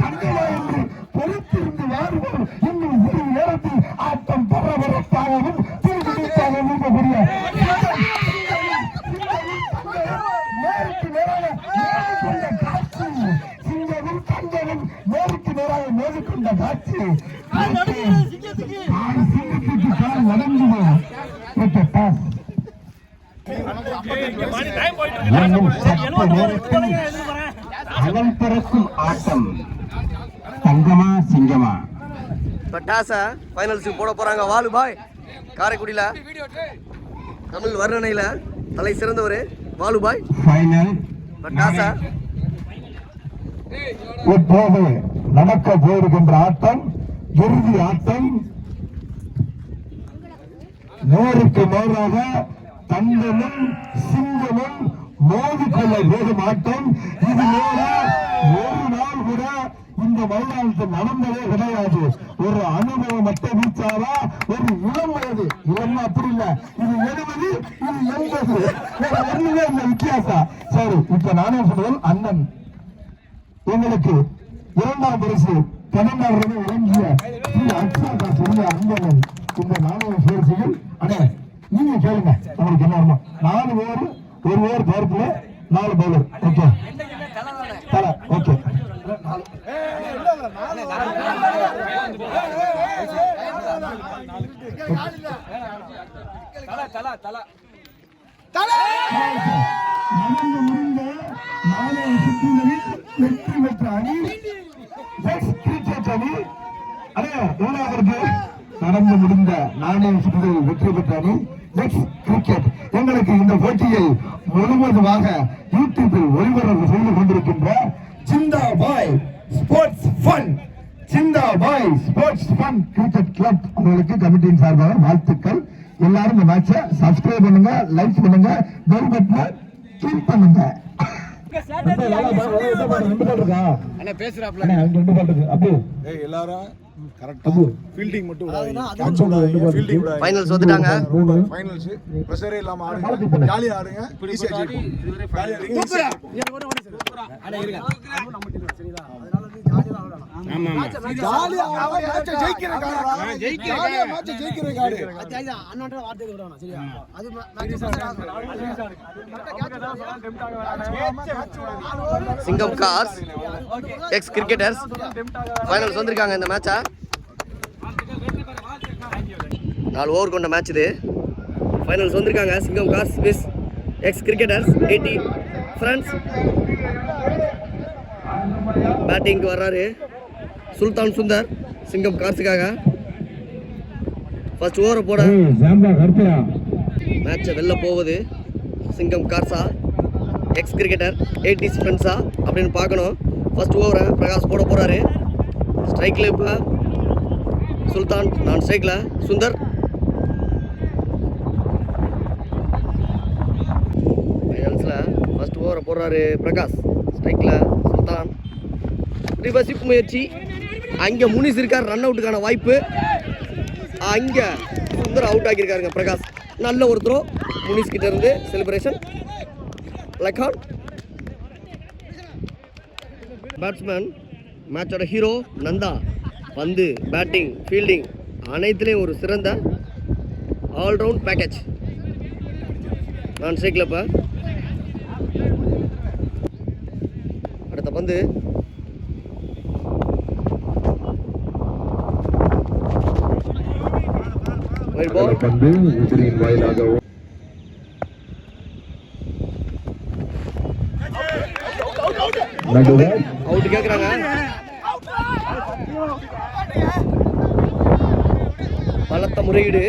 தங்கமா என்று பொறுத்திருந்து வாழ்வோம். இன்னும் சிறு நேரத்தில் ஆட்டம் பரபரப்பாகவும் திருவிழிப்பாகவும் இருக்கக்கூடிய நேருக்கு நேராக மோதிக்கொண்ட காட்சி, சிங்கமும் தங்கமும் நேருக்கு நேராக மோதிக்கொண்ட காட்சி. சிங்கத்துக்கு கால் வணங்குவோம். அனல் பறக்கும் ஆட்டம். தங்கமா சிங்கமா பட்டாசா ஃபைனல்ஸுக்கு போட போறாங்க. வாலு பாய் காரைக்குடியில தமிழ் வர்ணனையில தலை சிறந்தவர் வாலு பாய். ஃபைனல் பட்டாசா இப்போது நடக்க போயிருக்கின்ற ஆட்டம் இறுதி ஆட்டம். நேருக்கு நேராக தங்கமும் சிங்கமும் மோதிக்கொள்ள போகும் ஆட்டம். இது நேர ஒரு நாள் கூட இந்த மைதானத்தில் நடந்ததே கிடையாது. ஒரு அனுபவம் மட்ட வீச்சாரா ஒரு இளம் வயது இளம் அப்படி இல்ல. இது 70 இது 80 ஒண்ணுமே இல்ல வித்தியாசம். சரி, இப்ப நானே சொல்றேன், அண்ணன் எங்களுக்கு 2ஆம் பரிசு தமிழ்நாடு வழங்கிய அன்பன் இந்த நாணய சேர்ச்சிகள். அண்ணே நீங்க கேளுங்க, உங்களுக்கு என்ன வருமா? 4 ஓவர், ஒரு ஓவர் பவர்ல 4 பவுலர். ஓகே தலை. ஓகே நடந்து முடிந்த நாணய சுற்றுகளில் வெற்றி பெற்ற அணி கிரிக்கெட் அணி. அதே நடந்து முடிந்த நாணய சுற்றுகளில் வெற்றி பெற்ற அணி நெக்ஸ்ட் கிரிக்கெட். எங்களுக்கு இந்த போட்டியை முழுவதுமாக யூடியூபில் ஒளிபரப்பு செய்து கொண்டிருக்கின்ற Jindabhai sports fun, Jindabhai sports fun cricket club அவர்களுக்கு கமிட்டியின் சார்பாக வாழ்த்துக்கள். எல்லாரும் இந்த மேட்சை சப்ஸ்கிரைப் பண்ணுங்க, லைக் பண்ணுங்க, பெல் பட்டனை கிளிக் பண்ணுங்க. எல்லாரும் கரெக்ட்டா ஃபீல்டிங் மட்டும் ஃபைனல்ஸ் வந்துட்டாங்க. ஃபைனல்ஸ் பிரஷரே இல்லாம ஆடுங்க, ஜாலியா ஆடுங்க, ஈஸியா ஜெயிப்போம். ஆமா ஆமா ஜாலியா மேட்ச் ஜெயிக்கிற காரணம் ஜாலியா மேட்ச் ஜெயிக்கிற காரணம் அண்ணாட்ட வார்த்தை விடணும். சரியா? அது சிங்கம் கார்ஸ் எக்ஸ் கிரிக்கெட்டர்ஸ் ஃபைனல்ஸ் வந்திருக்காங்க. இந்த மேட்சா 4 ஓவர் கொண்ட மேட்ச் இது. ஃபைனல்ஸ் வந்திருக்காங்க. சிங்கம் கார்ஸ் விஸ் எக்ஸ் கிரிக்கெட்டர்ஸ் 80 ஃப்ரெண்ட்ஸ். பேட்டிங்க்கு வர்றாரு சுல்தான் சுந்தர் சிங்கம் கார்ஸுக்காக. ஃபர்ஸ்ட் ஓவரை போட மேட்சை வெளில போகுது சிங்கம் கார்ஸா எக்ஸ் கிரிக்கெட்டர் 80s ஃப்ரெண்ட்ஸா அப்படின்னு பார்க்கணும். ஃபர்ஸ்ட் ஓவரை பிரகாஷ் போட போகிறாரு. ஸ்ட்ரைக்கில் இப்போ சுல்தான், நான் ஸ்ட்ரைக்கில் சுந்தர். ஃபைனல்ஸில் ஃபர்ஸ்ட் ஓவரை போடுறாரு பிரகாஷ், ஸ்ட்ரைக்கில் சுல்தான். ரிவர்ஷிப் முயற்சி, அங்கே முனிஸ் இருக்கார், ரன் அவுட்டுக்கான வாய்ப்பு. அங்கே சுந்தர் அவுட் ஆகியிருக்காருங்க பிரகாஷ். நல்ல ஒரு த்ரோ முனிஸ் கிட்ட இருந்து. செலிப்ரேஷன் லக்கான். பேட்ஸ்மேன் மேட்சோட ஹீரோ நந்தா. பந்து, பேட்டிங், ஃபீல்டிங் அனைத்துலேயும் ஒரு சிறந்த ஆல்ரவுண்ட் பேக்கேஜ். நான் ஸ்ட்ரைக்கில் இப்போ அடுத்த பந்து வாயிலாக அவுட் கேட்குறாங்க. பலத்த முறையீடு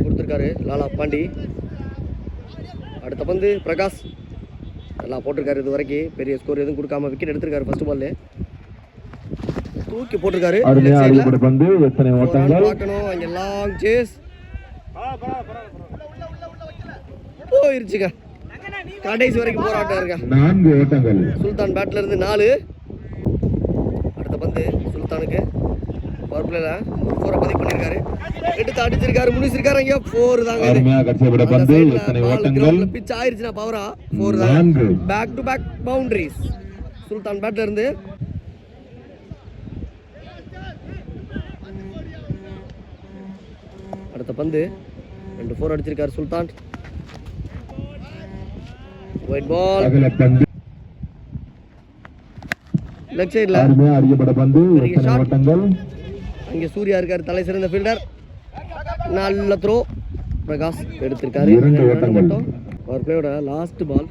கொடுத்துருக்காரு லாலா பாண்டி. அடுத்த பந்து பிரகாஷ் நல்லா போட்டிருக்காரு. இது வரைக்கும் பெரிய ஸ்கோர் எதுவும் கொடுக்காம விக்கெட் எடுத்திருக்காரு. ஃபர்ஸ்ட் பால்ல தூக்கி போட்டிருக்காரு. பார்க்கணும் அங்கே லாங் சேஸ் போயிருச்சுங்க. கடைசி வரைக்கும் போராட்டம் இருக்கா. சுல்தான் பேட்ல இருந்து 4. அடுத்த பந்து சுல்தானுக்கு பவர் பிளேல 4 பதிவு பண்ணிருக்காரு. எடுத்து அடிச்சிருக்காரு, முடிச்சிருக்காரு. அங்க 4 தாங்க. பிட்ச் ஆயிருச்சுனா பவரா 4 தாங்க. பேக் டு பேக் பவுண்டரிஸ் சுல்தான் பேட்ல இருந்து. அடுத்த பந்து 2 4 அடிச்சிருக்காரு சுல்தான். ஒயிட் பால் லெக் சைடுல அறியப்பட பந்து. ஓட்டங்கள் அங்கே சூர்யா இருக்காரு, தலை சிறந்த ஃபீல்டர். நல்ல த்ரோ பிரகாஷ் எடுத்திருக்காரு. 2 ஓட்டங்கள் மட்டும் அவர் பிளேயோட லாஸ்ட் பால்.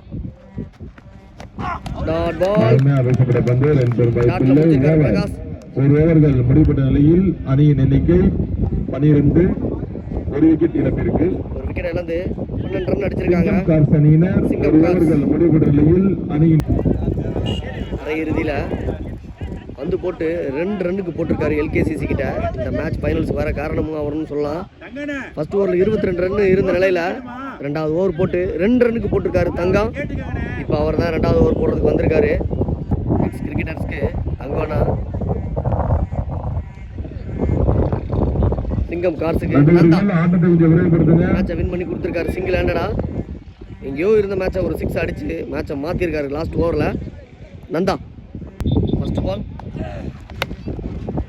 டாட் பால் அறியப்பட பந்து. 2 டாட்ல முடிச்சிருக்காரு பிரகாஷ். ஒரு ஓவர்கள் முடிவுற்ற நிலையில் அணியின் எண்ணிக்கை 12. ஒரு விக்கெட் இழப்பிற்கு. ஒரு விக்கெட் இழந்து 12 ரன் அடிச்சிருக்காங்க. கார்ஸ் அணியினர் ஒரு ஓவர்கள் முடிவுற்ற நிலையில் அணியின் அரை இறுதியில வந்து போட்டு 2 ரன்னுக்கு போட்டிருக்காரு எல்கேசிசி கிட்ட. இந்த மேட்ச் ஃபைனல்ஸ் வர காரணமும் அவர்னு சொல்லலாம். ஃபர்ஸ்ட் ஓவரில் 22 ரன் இருந்த நிலையில 2வது ஓவர் போட்டு 2 ரன்னுக்கு போட்டிருக்காரு தங்கம். இப்போ அவர் தான் 2வது ஓவர் போடுறதுக்கு வந்திருக்காரு. எக்ஸ் கிரிக்கெட்டர்ஸ்க்கு தங்கம்னா சிங்கம் கார்ஸுக்கு மேட்சை வின் பண்ணி கொடுத்துருக்காரு சிங்கிள் ஹேண்டடா. எங்கேயோ இருந்த மேட்சை ஒரு 6 அடிச்சு மேட்சை மாற்றிருக்காரு லாஸ்ட் ஓவரில் நந்தா. ஃபர்ஸ்ட் பால்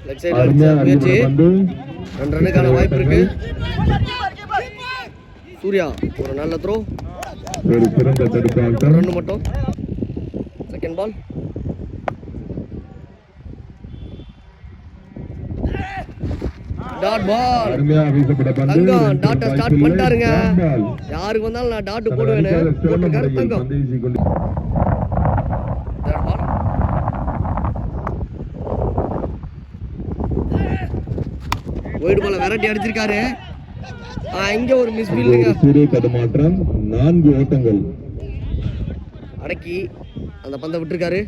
லெக் சைடில் அடிச்ச முயற்சி. 2 ரன்னுக்கான வாய்ப்பு இருக்கு. சூர்யா ஒரு நல்ல த்ரோ, ஒரு சிறந்த தடுப்பாட்டம். 1 ரன் மட்டும். Second ball dot ball. Thangam டாட்டை ஸ்டார்ட் பண்ணிட்டாருங்க. யாருக்கு வந்தாலும் நான் டாட்டு போடுவேன்னு போட்டிருக்காரு தங்கம். ஒயிட் பால விரட்டி அடிச்சிருக்காரு. இங்க ஒரு மிஸ் ஃபீல்டுங்க. சூரிய தடுமாற்றம். 4 ஓட்டங்கள் அடக்கி அந்த பந்தை விட்டுருக்காரு.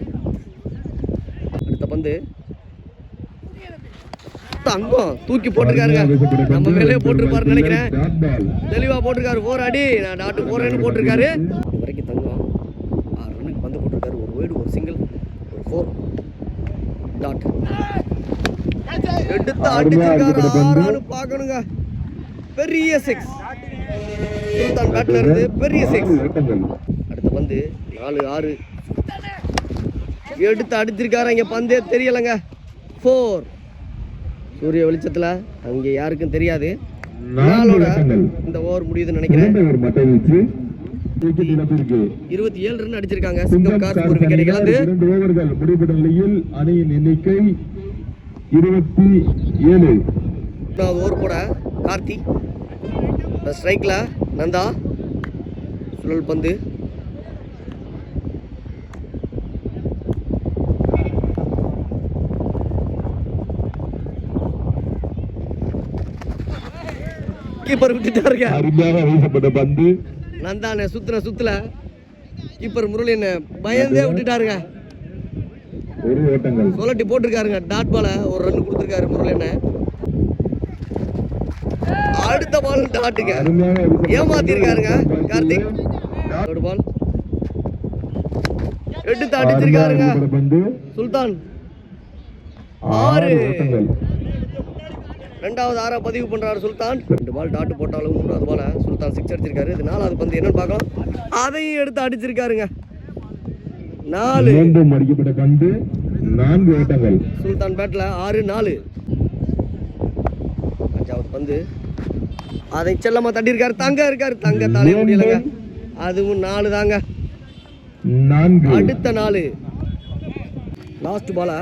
அடுத்த பந்து தங்கம் தூக்கி போட்டிருக்காருங்க. நம்ம மேலே போட்டிருப்பாருன்னு நினைக்கிறேன். தெளிவா போட்டிருக்காரு. 4 அடி நான் டாட்டு போறேன்னு போட்டிருக்காரு. இது வரைக்கும் தங்கம் 6 ரன்னுக்கு பந்து போட்டிருக்காரு. ஒரு ஒயிடு, ஒரு சிங்கிள், ஒரு 4 டாட் எடுத்து அடிச்சிருக்காரு. 6 ரன் பார்க்கணுங்க. பெரிய 6 சுல்தான் பேட்ல இருந்து பெரிய 6. அடுத்த பந்து 4 6 எடுத்து அடிச்சிருக்காரு. இங்க பந்தே தெரியலங்க. 4 சூரிய வெளிச்சத்துல அங்கே யாருக்கும் தெரியாது. இந்த ஓவர் முடியுதுன்னு நினைக்கிறேன். 27 ரன் அடிச்சிருக்காங்க சிங்கம் கார்ஸ். ஒரு விக்கெட் இழந்து 2 ஓவர்கள் முடிவுற்ற நிலையில் அணியின் எண்ணிக்கை 27. ஓவர் போட கார்த்தி. ஸ்ட்ரைக்ல நந்தா. சுழல் பந்து கீப்பர் விட்டுட்டாருங்க. அருமையாக வீசப்பட்ட பந்து. நந்தானே சுத்துல கீப்பர் முரளி என்ன பயந்தே விட்டுட்டாருங்க. 1 ஓட்டங்கள் சொல்லட்டி போட்டிருக்காருங்க. டாட் பால ஒரு ரன் கொடுத்துருக்காரு முரளி என்ன. அடுத்த பால் டாட்டுங்க. ஏமாத்திருக்காருங்க கார்த்திக். தேர்ட் பால் எடுத்து அடிச்சிருக்காருங்க சுல்தான். 6 2வது 6 பதிவு பண்றாரு சுல்தான். 2 பால் டாட்டு போட்டாலும் 3வது பால சுல்தான் 6 அடிச்சிருக்காரு. இது 4வது பந்து என்னன்னு பார்க்கலாம். அதையும் எடுத்து அடிச்சிருக்காருங்க. 4 மீண்டும் அடிக்கப்பட்ட பந்து. 4 ஓட்டங்கள் சுல்தான் பேட்ல. 6 4. 5வது பந்து அதை செல்லமா தட்டி இருக்காரு. தங்க இருக்காரு. தங்க தாலே முடியலங்க. அதுவும் 4 தாங்க. 4 அடுத்த 4 லாஸ்ட் பால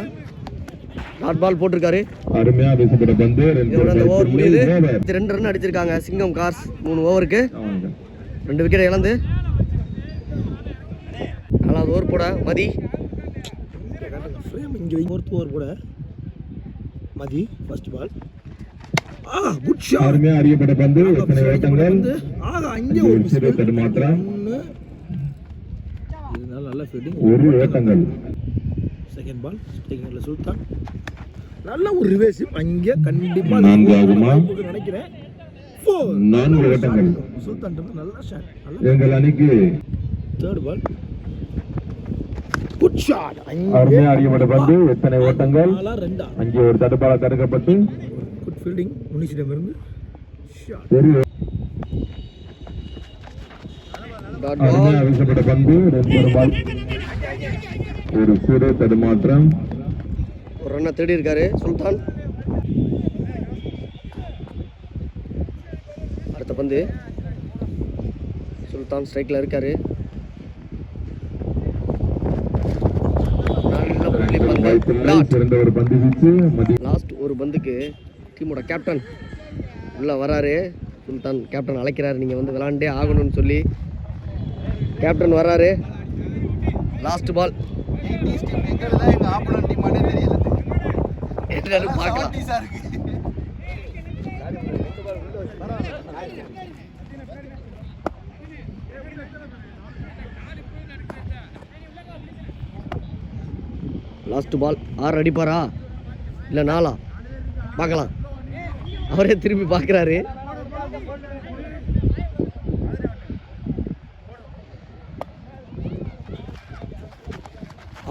டாட் பால் போட்டிருக்காரு. அருமையா வீசப்பட்ட பந்து. ஓவர் முடியுது. 2 ரன் அடிச்சிருக்காங்க சிங்கம் கார்ஸ் 3 ஓவருக்கு. 2 விக்கெட் இழந்து 4வது ஓவர் போட மதி. 4th ஓவர் போட மதி. ஃபர்ஸ்ட் பால் அருமையா அறியப்பட்ட பந்து. எத்தனை ஓட்டங்கள். அங்கே ஒரு சிறு தடுமாற்றம். இதனால நல்ல ஃபீல்டிங். 1 ஓட்டங்கள். செகண்ட் பால் ஸ்ட்ரைக்கிங்ல சுல்தான். நல்ல ஒரு ரிவேர்ஸ் அங்கே கண்டிப்பா 4 ஆகுமா நினைக்கிறேன். 4 ஓட்டங்கள். சுல்தான் நல்ல ஷாட். எங்கள் அணிக்கு தேர்ட் பால் குட் ஷாட். அருமையா அறியப்பட்ட பந்து. எத்தனை ஓட்டங்கள். 2 அங்கே ஒரு தடுப்பால தடுக்கப்பட்டு குட் ஃபீல்டிங் முனிஷிடமிருந்து. டாட் பால் வீசப்பட்ட பந்து. 2 பால் ஒரு சிறு தடுமாற்றம். ஒரு ரன்னை தேடி இருக்காரு சுல்தான். அடுத்த பந்து சுல்தான் ஸ்ட்ரைக்ல இருக்காரு. சிறந்த ஒரு பந்து வீச்சு. லாஸ்ட் ஒரு பந்துக்கு டீமோட கேப்டன் உள்ள வராரு. சுல்தான் கேப்டன் அழைக்கிறாரு, நீங்க வந்து விளையாண்டே ஆகணும்னு சொல்லி. கேப்டன் வராரு. லாஸ்ட் பால் பார்க்கலாம். லாஸ்ட் பால் 6 அடிப்பாரா இல்லை 4 பார்க்கலாம். அவரே திரும்பி பார்க்குறாரு.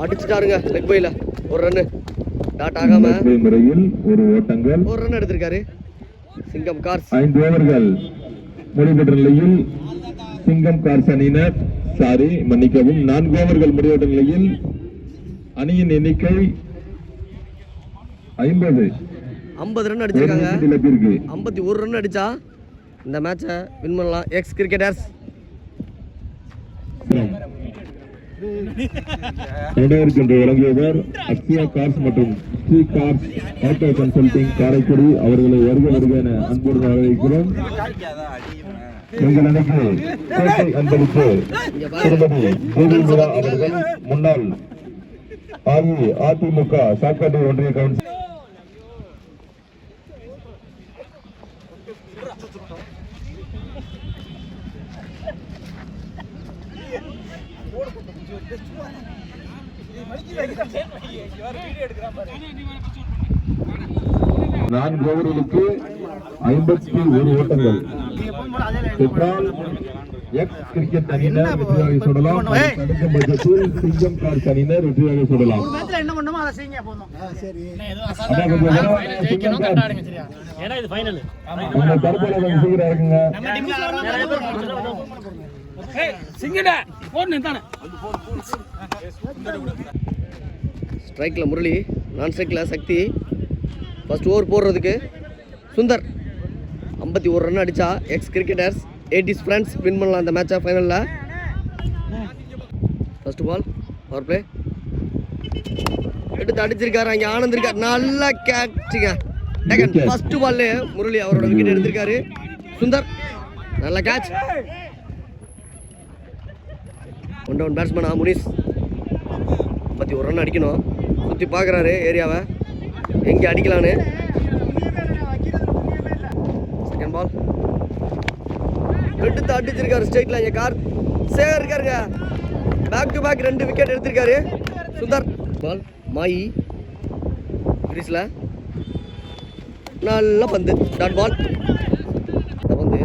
அடிச்சுட்டாருங்க லெக் பைல. ஒரு ரன்னு டாட் ஆகாம முறையில் ஒரு ஓட்டங்கள். ஒரு ரன் எடுத்திருக்காரு சிங்கம் கார்ஸ். 5 ஓவர்கள் முடிவெற்ற நிலையில் சிங்கம் கார்ஸ் அணியினர் மன்னிக்கவும் 4 ஓவர்கள் முடிவெற்ற நிலையில் அணியின் எண்ணிக்கை 50 ரன் அடிச்சிருக்காங்க. 51 ரன் அடிச்சா இந்த மேட்சை வின் பண்ணலாம் எக்ஸ் கிரிக்கெட்டர்ஸ். வழங்கியவர் அக்ஷயா கார்ஸ் மற்றும் Sri cars auto consulting Karaikudi அவர்களை வருக என அன்போடு வரவேற்கிறோம். எங்கள் அணிக்கு கோட்டை அன்பளிப்பு திருமதி தேவிமிரா அவர்கள் முன்னாள் அதிமுக சாக்காடு ஒன்றிய கவுன்சில். நான்கு ஓவர்களுக்கு 51 ஓட்டங்கள். எக்ஸ் கிரிக்கெட் அணியினர் வெற்றியாக சுடலாம். தடுக்கும் பட்சத்தில் சிங்கம் கார்ஸ் அணியினர் வெற்றியாக சுடலாம். ஸ்ட்ரைக்கில் முரளி, நான் ஸ்ட்ரைக்கில் சக்தி. ஃபர்ஸ்ட் ஓவர் போடுறதுக்கு சுந்தர் 51 ரன் அடித்தா X cricketers 80s friends win பண்ணலாம் இந்த மேட்சை ஃபைனலில். ஃபர்ஸ்ட் பால் பவர் பிளே எடுத்து அடிச்சிருக்காரு. அங்கே ஆனந்த் இருக்கார், நல்லா கேட்சுங்க. ஃபர்ஸ்ட் பால்லே முரளி அவரோட விக்கெட் எடுத்திருக்காரு. சுந்தர் நல்ல கேட்ச். 1 டவுன் பேட்ஸ்மேனா முனிஸ் 51 ரன் அடிக்கணும். சுற்றி பார்க்குறாரு ஏரியாவை எங்கே அடிக்கலான்னு. செகண்ட் பால் எடுத்து அடிச்சிருக்காரு ஸ்ட்ரைட்ல. இங்கே கார் சேகர் இருக்காருங்க, பேக் டு பேக் 2 விக்கெட் எடுத்திருக்காரு சுந்தர். பால் மாயி கிரீஸில் நல்ல பந்து டாட் பால். பந்து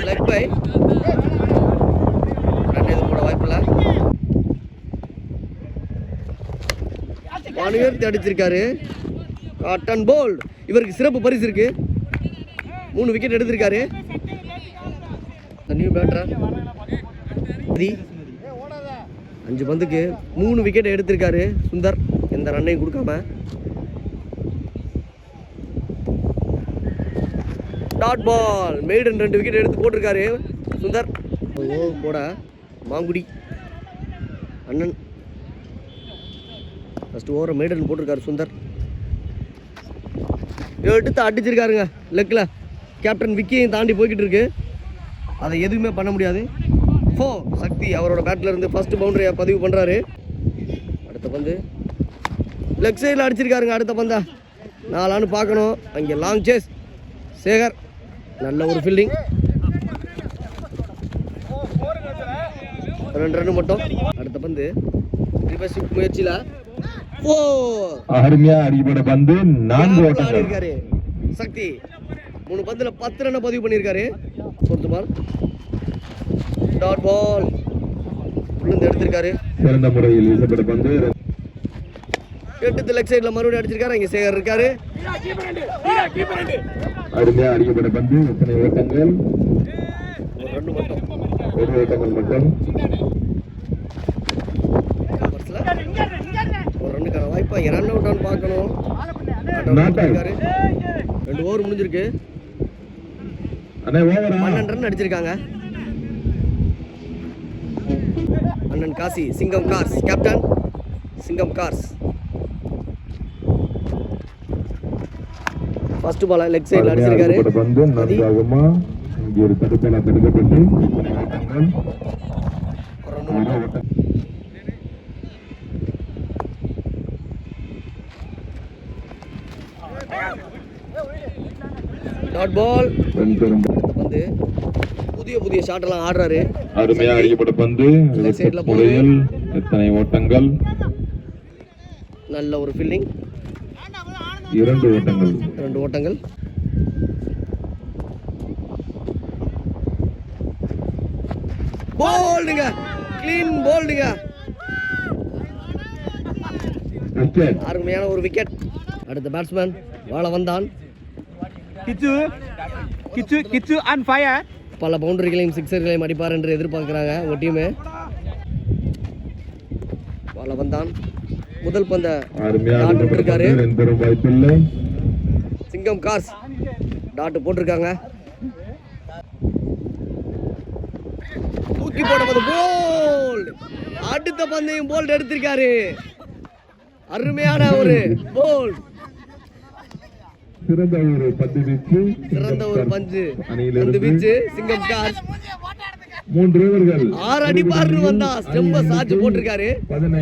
லெக் பை ரன் எதுவும் போட வாய்ப்பில்லை. உயர்த்தி அடிச்சிருக்காரு. Caught and bowled. இவருக்கு சிறப்பு பரிசு இருக்கு. 3 விக்கெட் எடுத்திருக்காரு. நியூ பேட்டர் 5 பந்துக்கு 3 விக்கெட் எடுத்திருக்காரு சுந்தர், எந்த ரன்னையும் கொடுக்காம. டாட் பால் மெய்டன் 2 விக்கெட் எடுத்து போட்டிருக்காரு சுந்தர். ஓவர் போட மாங்குடி அண்ணன் ஃபர்ஸ்ட் ஓவரை மெய்டன் போட்டிருக்காரு சுந்தர். எடுத்து அடிச்சிருக்காருங்க லெக்கில். கேப்டன் விக்கியையும் தாண்டி போய்கிட்டு இருக்கு. அதை எதுவுமே பண்ண முடியாது. சக்தி அவரோட பேட்டில் இருந்து ஃபர்ஸ்ட் பவுண்டரியை பதிவு பண்ணுறாரு. அடுத்த பந்து லெக் சைடில் அடிச்சிருக்காருங்க. அடுத்த பந்தா 4 பார்க்கணும். அங்கே லாங் சேஸ் சேகர் நல்ல ஒரு ஃபீல்டிங். 2 ரன் மட்டும். அடுத்த பந்து ரிவர்ஸ் முயற்சியில் அருமையா அடிபட பந்து 4 ஓட்டங்கள் இருக்காரு சக்தி. 3 பந்துல 10 ரன் பதிவு பண்ணியிருக்காரு. ஃபோர்த் பால் டாட் பால் விழுந்து எடுத்திருக்காரு. சிறந்த முறையில் வீசப்பட்ட பந்து 8 லெக் சைடுல மறுபடியும் அடிச்சிருக்காரு. இங்க சேகர் இருக்காரு. அருமையா அடிக்கப்பட்ட பந்து. எத்தனை ஓட்டங்கள்? 1 ரன் மட்டும். 1 ஓட்டங்கள் மட்டும். அவுட்டான்னு பார்க்கணும். Not out. 2 ஓவர் முடிஞ்சிருக்கு. அண்ணே ஓவரா 12 ரன் அடிச்சிருக்காங்க. அண்ணன் காசி சிங்கம் கார்ஸ் கேப்டன் சிங்கம் கார்ஸ். ஃபர்ஸ்ட் பால் லெக் சைடுல அடிச்சிருக்காரு. பந்து நன்றாகுமா இங்கே ஒரு தடுப்பலா தடுக்கப்பட்டு டாட் பால். ரன் பெறும் வந்து புதிய ஷாட் எல்லாம் ஆடுறாரு. அருமையா அடிக்கப்பட்ட பந்து சைடுல முறையில் எத்தனை ஓட்டங்கள்? நல்ல ஒரு ஃபீல்டிங். 2 ஓட்டங்கள். 2 ஓட்டங்கள். போல்டுங்க, க்ளீன் போல்டுங்க. விக்கெட். அருமையான ஒரு விக்கெட். அடுத்த பேட்ஸ்மேன் வாழ வந்தான். கிச்சு ஆன் ஃபயர். பல பவுண்டரிகளையும் சிக்ஸர்களையும் அடிப்பார் என்று எதிர்பார்க்கிறாங்க உங்க டீமு. வாழ வந்தான் முதல் பந்த அருமையா டாட் போட்டிருக்காரு. ரன் பெறும் வாய்ப்பில்லை. சிங்கம் கார்ஸ் டாட் போட்டிருக்காங்க. தூக்கி போடுவது போல்ட். அடுத்த பந்தையும் போல்ட் எடுத்திருக்காரு. அருமையான ஒரு போல்ட். சிறந்த ஒரு பந்து வீச்சு. சிறந்த ஒரு பந்து பந்து வீச்சு சிங்கம் கார்ஸ். 3 ஓவர்கள் 6 அடிப்பார்னு வந்தா ஸ்டெம்ப சாச்சு போட்டிருக்காரு. 15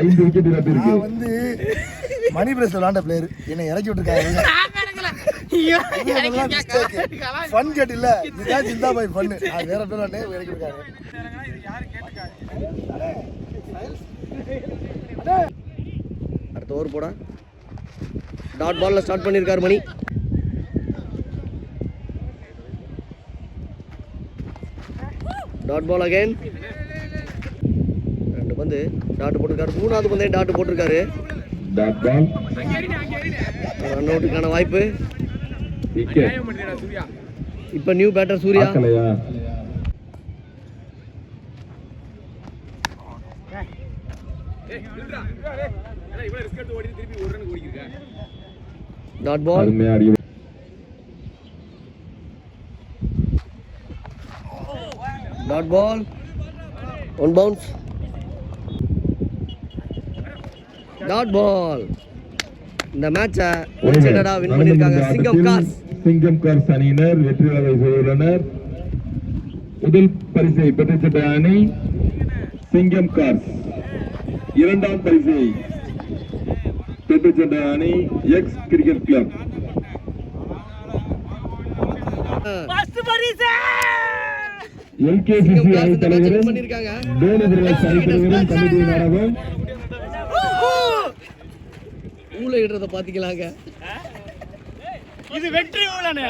5 விக்கெட் இழப்பிற்கு. வந்து மணி பிரஸ் விளையாண்ட பிளேயர் என்னை இறக்கி விட்டுருக்காரு. ஃபன் கேட் இல்ல இதுதான் சிந்தா பாய் ஃபன். அது வேற பேர் விளையாண்டே இறக்கி விட்டுருக்காரு. அடுத்த ஓவர் போட டாட் பால்ல ஸ்டார்ட் பண்ணிருக்காரு மணி. Dot ball again. 2 பந்து டாட் போட்டிருக்காரு. 3வது பந்தே டாட் போட்டிருக்காரு. Dot ball. ரன் அவுட்டுக்கான வாய்ப்பு. விக்கெட். இப்ப நியூ பேட்டர் சூர்யா. ஆக்கலையா? Dot ball. அருமையா அடி. Dot ball. 1 bounce. Dot ball. இந்த மேட்சை ஒன்சைடடா வின் பண்ணிருக்காங்க சிங்கம் கார்ஸ். சிங்கம் கார்ஸ் அணியினர் வெற்றியாளரை செய்துள்ளனர். முதல் பரிசை பெற்ற அணி சிங்கம் கார்ஸ். 2ஆம் பரிசை பெற்ற அணி எக்ஸ் கிரிக்கெட் கிளப். LKCC அணி தலைவரும் டோனி பிரதர்ஸ் அணி தலைவரும் கமிட்டி நாடகம் ஊழ இடுறத பாத்தீங்களாங்க. இது வெற்றி ஊழனே.